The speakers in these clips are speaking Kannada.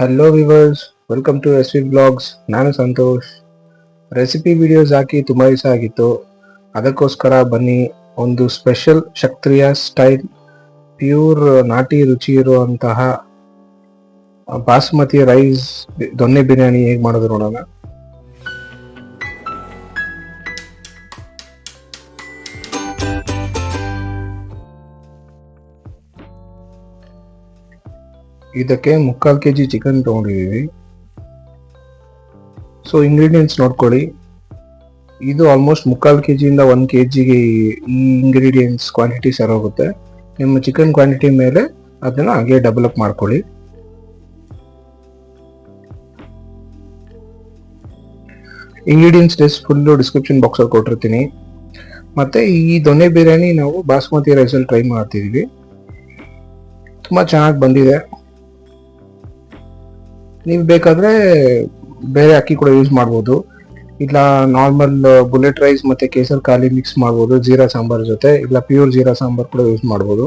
Hello viewers, welcome to S V blogs. ನಾನು ಸಂತೋಷ್. ರೆಸಿಪಿ ವಿಡಿಯೋಸ್ ಹಾಕಿ ತುಂಬ ದಿವಸ ಆಗಿತ್ತು. ಅದಕ್ಕೋಸ್ಕರ ಬನ್ನಿ, ಒಂದು ಸ್ಪೆಷಲ್ ಕ್ಷತ್ರಿಯ ಸ್ಟೈಲ್ ಪ್ಯೂರ್ ನಾಟಿ ರುಚಿ ಇರುವಂತಹ ಬಾಸ್ಮತಿ ರೈಸ್ ದೊನ್ನೆ ಬಿರಿಯಾನಿ ಹೇಗೆ ಮಾಡೋದು ನೋಡೋಣ. ಇದಕ್ಕೆ 3/4 kg ಚಿಕನ್ ತೊಗೊಂಡಿದ್ದೀವಿ. ಸೊ ಇಂಗ್ರೀಡಿಯೆಂಟ್ಸ್ ನೋಡ್ಕೊಳ್ಳಿ. ಇದು ಆಲ್ಮೋಸ್ಟ್ 3/4 kg ಇಂದ 1 kgಗೆ ಈ ಇಂಗ್ರೀಡಿಯೆಂಟ್ಸ್ ಕ್ವಾಂಟಿಟಿ ಸರೋಗುತ್ತೆ. ನಿಮ್ಮ ಚಿಕನ್ ಕ್ವಾಂಟಿಟಿ ಮೇಲೆ ಅದನ್ನ ಹಾಗೆ ಡೆವಲಪ್ ಮಾಡ್ಕೊಳ್ಳಿ. ಇಂಗ್ರೀಡಿಯೆಂಟ್ಸ್ ಲಿಸ್ಟ್ ಫುಲ್ಲು ಡಿಸ್ಕ್ರಿಪ್ಷನ್ ಬಾಕ್ಸಲ್ಲಿ ಕೊಟ್ಟಿರ್ತೀನಿ. ಮತ್ತೆ ಈ ದೊನ್ನೆ ಬಿರಿಯಾನಿ ನಾವು ಬಾಸ್ಮತಿ ರೈಸಲ್ಲಿ ಟ್ರೈ ಮಾಡ್ತಿದ್ದೀವಿ. ತುಂಬ ಚೆನ್ನಾಗಿ ಬಂದಿದೆ. ನೀವು ಬೇಕಾದ್ರೆ ಬೇರೆ ಅಕ್ಕಿ ಕೂಡ ಯೂಸ್ ಮಾಡ್ಬೋದು. ಇಲ್ಲ ನಾರ್ಮಲ್ ಬುಲೆಟ್ ರೈಸ್ ಮತ್ತೆ ಕೇಸರ್ ಖಾಲಿ ಮಿಕ್ಸ್ ಮಾಡ್ಬೋದು ಜೀರಾ ಸಾಂಬಾರ್ ಜೊತೆ. ಇಲ್ಲ ಪ್ಯೂರ್ ಜೀರಾ ಸಾಂಬಾರ್ ಕೂಡ ಯೂಸ್ ಮಾಡ್ಬೋದು.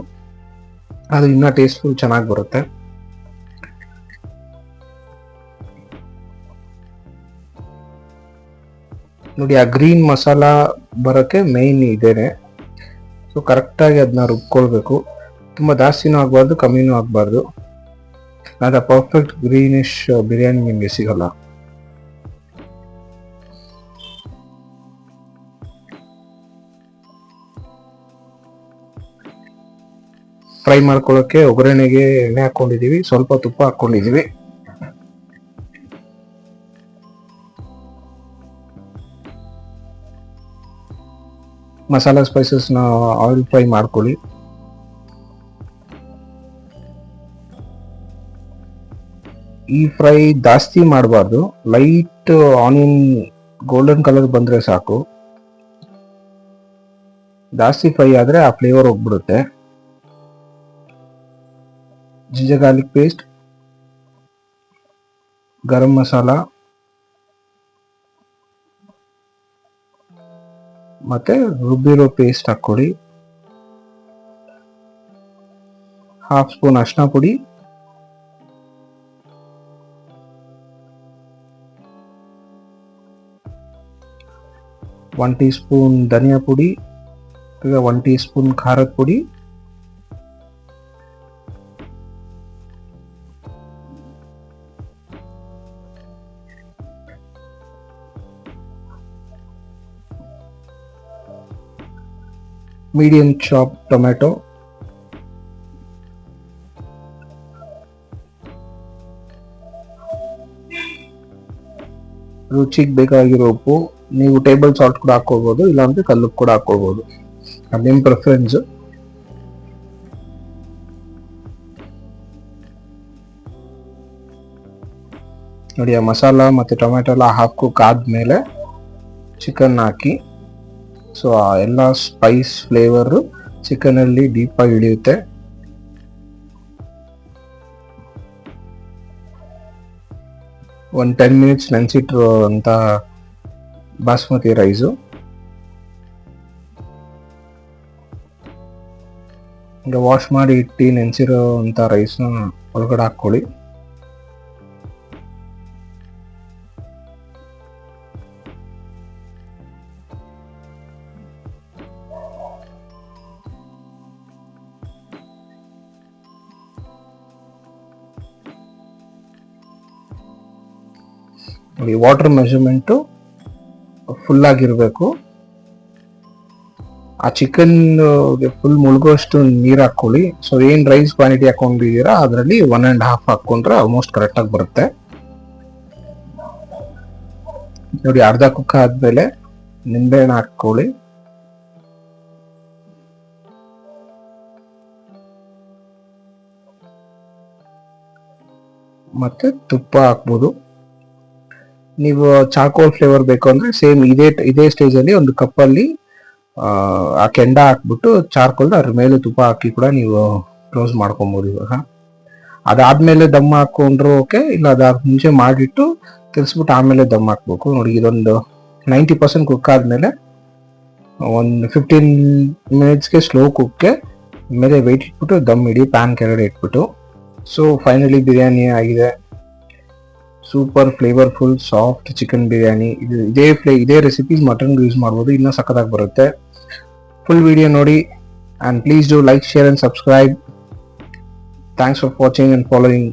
ಅದು ಇನ್ನೂ ಟೇಸ್ಟ್ಫುಲ್ ಚೆನ್ನಾಗಿ ಬರುತ್ತೆ. ನೋಡಿ, ಆ ಗ್ರೀನ್ ಮಸಾಲ ಬರೋಕ್ಕೆ ಮೇಯ್ನ್ ಇದೇನೆ. ಸೊ ಕರೆಕ್ಟಾಗಿ ಅದನ್ನ ರುಬ್ಕೊಳ್ಬೇಕು. ತುಂಬ ಜಾಸ್ತಿನೂ ಆಗಬಾರ್ದು, ಕಮ್ಮಿನೂ ಆಗಬಾರ್ದು. ಅದು ಪರ್ಫೆಕ್ಟ್ ಗ್ರೀನಿಶ್ ಬಿರಿಯಾನಿ ನಿಮಗೆ ಸಿಗಲ್ಲ. ಫ್ರೈ ಮಾಡ್ಕೊಳ್ಳೋಕೆ ಒಗ್ಗರಣೆಗೆ ಎಣ್ಣೆ ಹಾಕೊಂಡಿದೀವಿ, ಸ್ವಲ್ಪ ತುಪ್ಪ ಹಾಕೊಂಡಿದೀವಿ. ಮಸಾಲಾ ಸ್ಪೈಸಸ್ನ ಆಯಿಲ್ ಫ್ರೈ ಮಾಡ್ಕೊಳ್ಳಿ. ಈ ಫ್ರೈ ಜಾಸ್ತಿ ಮಾಡಬಾರ್ದು, ಲೈಟ್ ಆನಿಯನ್ ಗೋಲ್ಡನ್ ಕಲರ್ ಬಂದ್ರೆ ಸಾಕು. ಜಾಸ್ತಿ ಫ್ರೈ ಆದ್ರೆ ಆ ಫ್ಲೇವರ್ ಹೋಗ್ಬಿಡುತ್ತೆ. Ginger garlic paste, garam masala ಮತ್ತೆ ರುಬ್ಬಿರೋ ಪೇಸ್ಟ್ ಹಾಕೊಳ್ಳಿ. 1/2 ಸ್ಪೂನ್ ಅರಿಶಿನ ಪುಡಿ, 1 ಟೀ ಸ್ಪೂನ್ ಧನಿಯಾ ಪುಡಿ, 1 ಟೀ ಸ್ಪೂನ್ ಖಾರದ ಪುಡಿ, ಮೀಡಿಯಂ ಚಾಪ್ ಟೊಮೆಟೊ, ರುಚಿಗೆ ಬೇಕಾಗಿರೋ ಉಪ್ಪು. ನೀವು ಟೇಬಲ್ ಸಾಲ್ಟ್ ಕೂಡ ಹಾಕೊಳ್ಬೋದು, ಇಲ್ಲಾಂದ್ರೆ ಕಲ್ಲುಪ್ಪು ಕೂಡ ಹಾಕೊಳ್ಬೋದು, ಅದು ನಿಮ್ಮ ಪ್ರಿಫರೆನ್ಸ್. ನೋಡಿ, ಆ ಮಸಾಲ ಮತ್ತೆ ಟೊಮೆಟೊ ಎಲ್ಲ ಹಾಕೋಕಾದ್ಮೇಲೆ ಚಿಕನ್ ಹಾಕಿ. ಸೊ ಆ ಎಲ್ಲ ಸ್ಪೈಸ್ ಫ್ಲೇವರು ಚಿಕನಲ್ಲಿ ಡೀಪಾಗಿ ಇಳಿಯುತ್ತೆ. ಒಂದು 10 ಮಿನಿಟ್ಸ್ ನೆನೆಸಿಟ್ರು ಅಂತ ಬಾಸ್ಮತಿ ರೈಸು. ಈಗ ವಾಶ್ ಮಾಡಿ ಇಟ್ಟು ನೆನೆಸಿರೋ ಅಂತ ರೈಸ್ನ ಒಳಗಡೆ ಹಾಕ್ಕೊಳ್ಳಿ. ನೋಡಿ, ವಾಟರ್ ಮೆಷರ್ಮೆಂಟು ಫುಲ್ ಆಗಿರಬೇಕು. ಆ ಚಿಕನ್ ಫುಲ್ ಮುಳುಗೋಷ್ಟು ನೀರು ಹಾಕೊಳ್ಳಿ. ಸೊ ಏನು ರೈಸ್ ಕ್ವಾಂಟಿಟಿ ಹಾಕೊಂಡಿದ್ದೀರಾ ಅದರಲ್ಲಿ 1.5 ಹಾಕೊಂಡ್ರೆ ಆಲ್ಮೋಸ್ಟ್ ಕರೆಕ್ಟಾಗಿ ಬರುತ್ತೆ. ನೋಡಿ, ಅರ್ಧ ಕುಕ್ ಆದ್ಮೇಲೆ ನಿಂಬೆಹಣ್ಣು ಹಾಕೊಳ್ಳಿ. ಮತ್ತೆ ತುಪ್ಪ ಹಾಕ್ಬೋದು. ನೀವು ಚಾಕೋಲ್ ಫ್ಲೇವರ್ ಬೇಕು ಅಂದ್ರೆ ಸೇಮ್ ಇದೇ ಸ್ಟೇಜಲ್ಲಿ ಒಂದು ಕಪ್ಪಲ್ಲಿ ಆ ಕೆಂಡ ಹಾಕ್ಬಿಟ್ಟು ಚಾರ್ಕೋಲ್ ಅದ್ರ ಮೇಲೆ ತುಪ್ಪ ಹಾಕಿ ಕೂಡ ನೀವು ಕ್ಲೋಸ್ ಮಾಡ್ಕೊಬೋದು. ಇವಾಗ ಅದಾದ್ಮೇಲೆ ದಮ್ ಹಾಕೊಂಡ್ರು ಓಕೆ, ಇಲ್ಲ ಅದಾದ ಮುಂಚೆ ಮಾಡಿಟ್ಟು ತಿರ್ಸ್ಬಿಟ್ಟು ಆಮೇಲೆ ದಮ್ ಹಾಕ್ಬೇಕು. ನೋಡಿ, ಇದೊಂದು 90% ಕುಕ್ ಆದ್ಮೇಲೆ ಒಂದು 15 ಮಿನಿಟ್ಸ್ಗೆ ಸ್ಲೋ ಕುಕ್ಗೆ ಮೇಲೆ ವೆಯ್ಟ್ ಇಟ್ಬಿಟ್ಟು ದಮ್ ಇಡಿ, ಪ್ಯಾನ್ ಕೆಳಗಡೆ ಇಟ್ಬಿಟ್ಟು. ಸೊ ಫೈನಲಿ ಬಿರಿಯಾನಿ ಆಗಿದೆ. Super flavourful soft chicken biryani. ಇದೇ ರೆಸಿಪೀಸ್ ಮಟನ್ ಯೂಸ್ ಮಾಡ್ಬೋದು, ಇನ್ನೂ ಸಖತ್ತಾಗಿ ಬರುತ್ತೆ. ಫುಲ್ ವಿಡಿಯೋ ನೋಡಿ and please do like, share and subscribe. Thanks for watching and following.